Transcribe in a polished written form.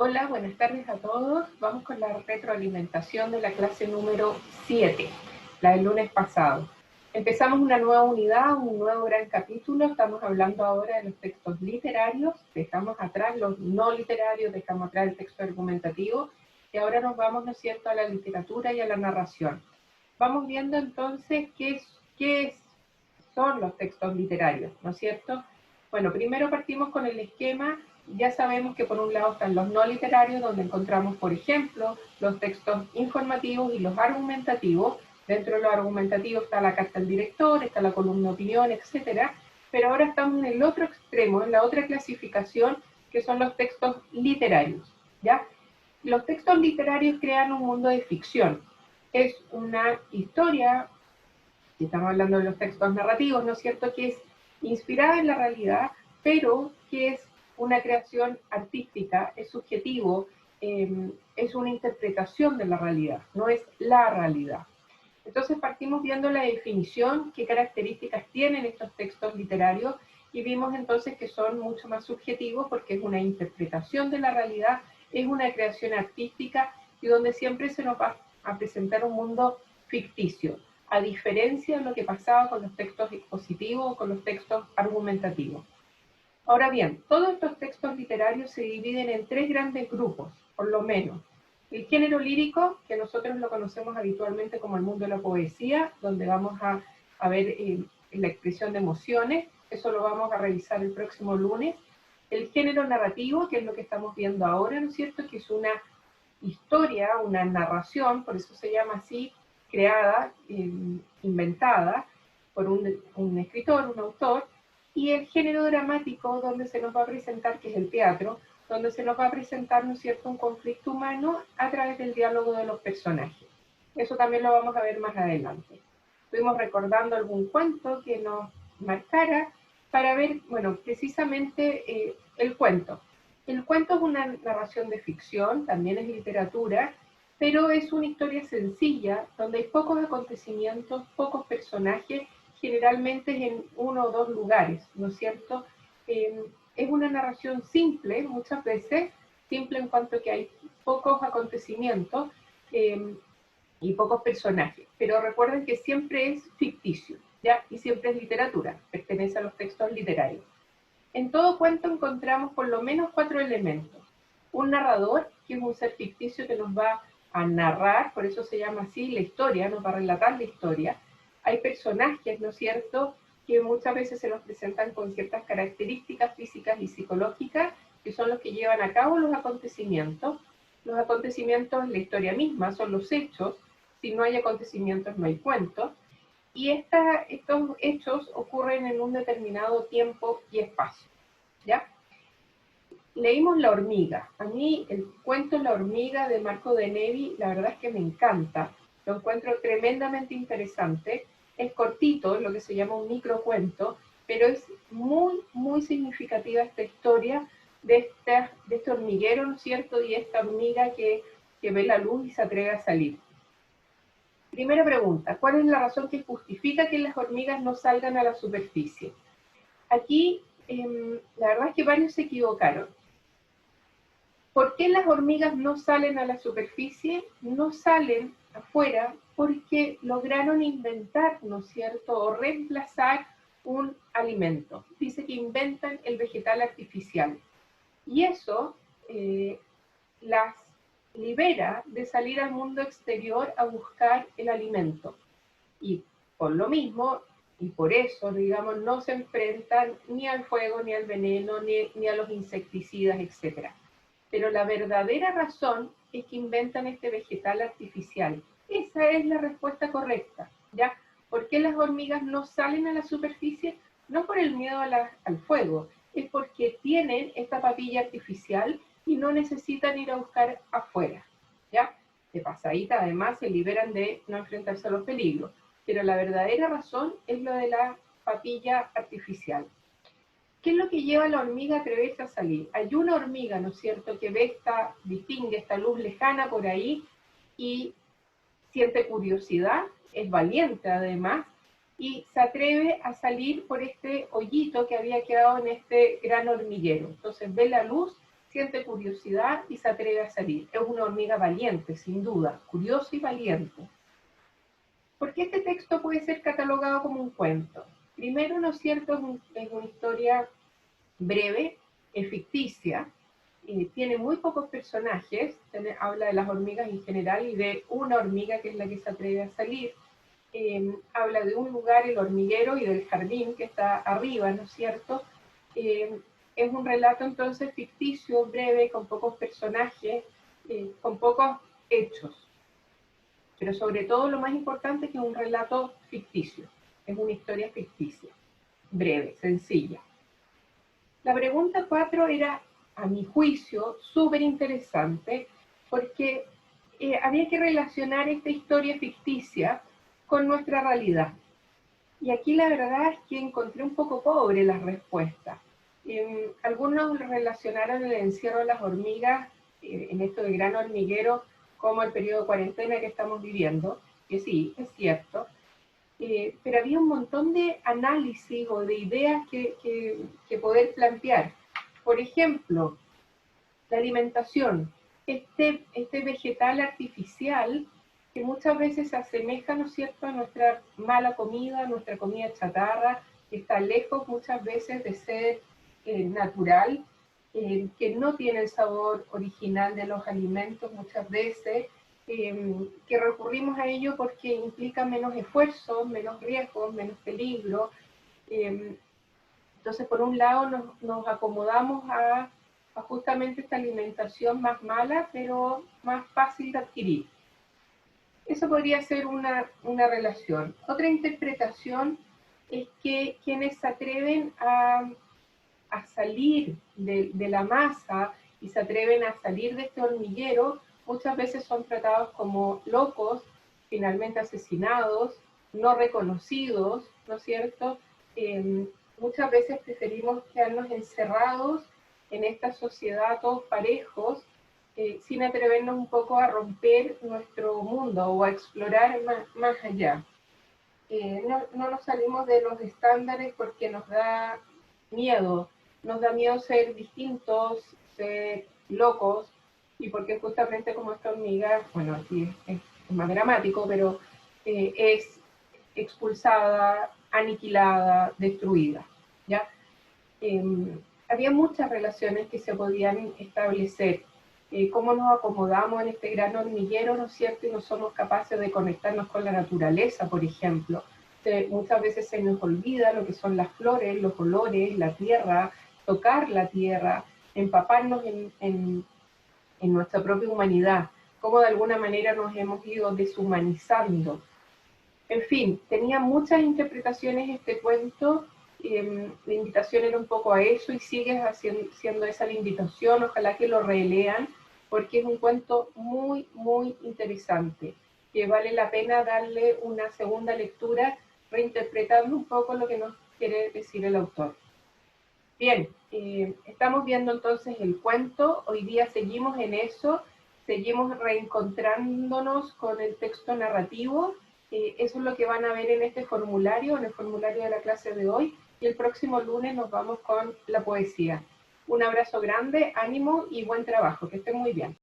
Hola, buenas tardes a todos. Vamos con la retroalimentación de la clase número 7, la del lunes pasado. Empezamos una nueva unidad, un nuevo gran capítulo. Estamos hablando ahora de los textos literarios. Dejamos atrás los no literarios, dejamos atrás el texto argumentativo. Y ahora nos vamos, ¿no es cierto?, a la literatura y a la narración. Vamos viendo entonces qué son los textos literarios, ¿no es cierto? Bueno, primero partimos con el esquema. Ya sabemos que por un lado están los no literarios, donde encontramos, por ejemplo, los textos informativos y los argumentativos. Dentro de los argumentativos está la carta al director, está la columna de opinión, etc. Pero ahora estamos en el otro extremo, en la otra clasificación, que son los textos literarios, ¿ya? Los textos literarios crean un mundo de ficción. Es una historia, si estamos hablando de los textos narrativos, ¿no es cierto?, que es inspirada en la realidad, pero que es una creación artística, es subjetivo, es una interpretación de la realidad, no es la realidad. Entonces partimos viendo la definición, qué características tienen estos textos literarios, y vimos entonces que son mucho más subjetivos porque es una interpretación de la realidad, es una creación artística y donde siempre se nos va a presentar un mundo ficticio, a diferencia de lo que pasaba con los textos expositivos o con los textos argumentativos. Ahora bien, todos estos textos literarios se dividen en tres grandes grupos, por lo menos. El género lírico, que nosotros lo conocemos habitualmente como el mundo de la poesía, donde vamos a ver la expresión de emociones, eso lo vamos a revisar el próximo lunes. El género narrativo, que es lo que estamos viendo ahora, ¿no es cierto?, que es una historia, una narración, por eso se llama así, creada, inventada por un escritor, un autor. Y el género dramático, donde se nos va a presentar, que es el teatro, donde se nos va a presentar, ¿no es cierto?, un conflicto humano a través del diálogo de los personajes. Eso también lo vamos a ver más adelante. Estuvimos recordando algún cuento que nos marcara para ver, bueno, precisamente el cuento. El cuento es una narración de ficción, también es literatura, pero es una historia sencilla, donde hay pocos acontecimientos, pocos personajes, generalmente en uno o dos lugares, ¿no es cierto? Es una narración simple, muchas veces, simple en cuanto a que hay pocos acontecimientos y pocos personajes, pero recuerden que siempre es ficticio, ¿ya? Y siempre es literatura, pertenece a los textos literarios. En todo cuento encontramos por lo menos 4 elementos. Un narrador, que es un ser ficticio que nos va a narrar, por eso se llama así, la historia, nos va a relatar la historia. Hay personajes, ¿no es cierto?, que muchas veces se nos presentan con ciertas características físicas y psicológicas, que son los que llevan a cabo los acontecimientos. Los acontecimientos, la historia misma, son los hechos. Si no hay acontecimientos, no hay cuentos. Y estos hechos ocurren en un determinado tiempo y espacio, ¿ya? Leímos La hormiga. A mí el cuento La hormiga de Marco de Nevi, la verdad es que me encanta. Lo encuentro tremendamente interesante. Es cortito, lo que se llama un microcuento, pero es muy, muy significativa esta historia de este hormiguero, ¿no es cierto?, y esta hormiga que ve la luz y se atreve a salir. Primera pregunta, ¿cuál es la razón que justifica que las hormigas no salgan a la superficie? Aquí, la verdad es que varios se equivocaron. ¿Por qué las hormigas no salen a la superficie? No salen afuera porque lograron inventar, ¿no es cierto?, o reemplazar un alimento. Dice que inventan el vegetal artificial. Y eso las libera de salir al mundo exterior a buscar el alimento. Y por lo mismo, y por eso, digamos, no se enfrentan ni al fuego, ni al veneno, ni a los insecticidas, etc. Pero la verdadera razón es que inventan este vegetal artificial. Esa es la respuesta correcta, ¿ya? ¿Por qué las hormigas no salen a la superficie? No por el miedo al fuego, es porque tienen esta papilla artificial y no necesitan ir a buscar afuera, ¿ya? De pasadita, además, se liberan de no enfrentarse a los peligros. Pero la verdadera razón es lo de la papilla artificial. ¿Qué es lo que lleva a la hormiga a atreverse a salir? Hay una hormiga, ¿no es cierto?, que distingue esta luz lejana por ahí y siente curiosidad, es valiente además, y se atreve a salir por este hoyito que había quedado en este gran hormiguero. Entonces ve la luz siente curiosidad y se atreve a salir. Es una hormiga valiente, sin duda, curiosa y valiente. ¿Por qué este texto puede ser catalogado como un cuento? Primero, ¿no es cierto? Es una historia breve, es ficticia, tiene muy pocos personajes, habla de las hormigas en general y de una hormiga que es la que se atreve a salir. Habla de un lugar, el hormiguero, y del jardín que está arriba, ¿no es cierto? Es un relato entonces ficticio, breve, con pocos personajes, con pocos hechos. Pero sobre todo lo más importante es que es un relato ficticio, es una historia ficticia, breve, sencilla. La pregunta 4 era, a mi juicio, súper interesante, porque había que relacionar esta historia ficticia con nuestra realidad. Y aquí la verdad es que encontré un poco pobre las respuestas. Algunos relacionaron el encierro de las hormigas, en esto del gran hormiguero, como el periodo de cuarentena que estamos viviendo, que sí, es cierto, pero había un montón de análisis o de ideas que poder plantear. Por ejemplo, la alimentación, este vegetal artificial que muchas veces se asemeja, ¿no es cierto?, a nuestra mala comida, a nuestra comida chatarra, que está lejos muchas veces de ser natural, que no tiene el sabor original de los alimentos muchas veces, que recurrimos a ello porque implica menos esfuerzo, menos riesgos, menos peligro. Entonces, por un lado, nos acomodamos a justamente esta alimentación más mala, pero más fácil de adquirir. Eso podría ser una relación. Otra interpretación es que quienes se atreven a salir de la masa y se atreven a salir de este hormiguero, muchas veces son tratados como locos, finalmente asesinados, no reconocidos, ¿no es cierto? Muchas veces preferimos quedarnos encerrados en esta sociedad todos parejos, sin atrevernos un poco a romper nuestro mundo o a explorar más allá. No nos salimos de los estándares porque nos da miedo ser distintos, ser locos, y porque justamente como esta hormiga, bueno, aquí es más dramático, pero es expulsada, aniquilada, destruida, ¿ya? Había muchas relaciones que se podían establecer. Cómo nos acomodamos en este gran hormiguero, ¿no es cierto? Y no somos capaces de conectarnos con la naturaleza, por ejemplo. Muchas veces se nos olvida lo que son las flores, los olores, la tierra, tocar la tierra, empaparnos en nuestra propia humanidad, cómo de alguna manera nos hemos ido deshumanizando. En fin, tenía muchas interpretaciones este cuento. La invitación era un poco a eso y sigue siendo esa la invitación. Ojalá que lo relean porque es un cuento muy, muy interesante, que vale la pena darle una segunda lectura, reinterpretando un poco lo que nos quiere decir el autor. Bien, estamos viendo entonces el cuento. Hoy día seguimos en eso, seguimos reencontrándonos con el texto narrativo. Eso es lo que van a ver en este formulario, en el formulario de la clase de hoy, y el próximo lunes nos vamos con la poesía. Un abrazo grande, ánimo y buen trabajo, que estén muy bien.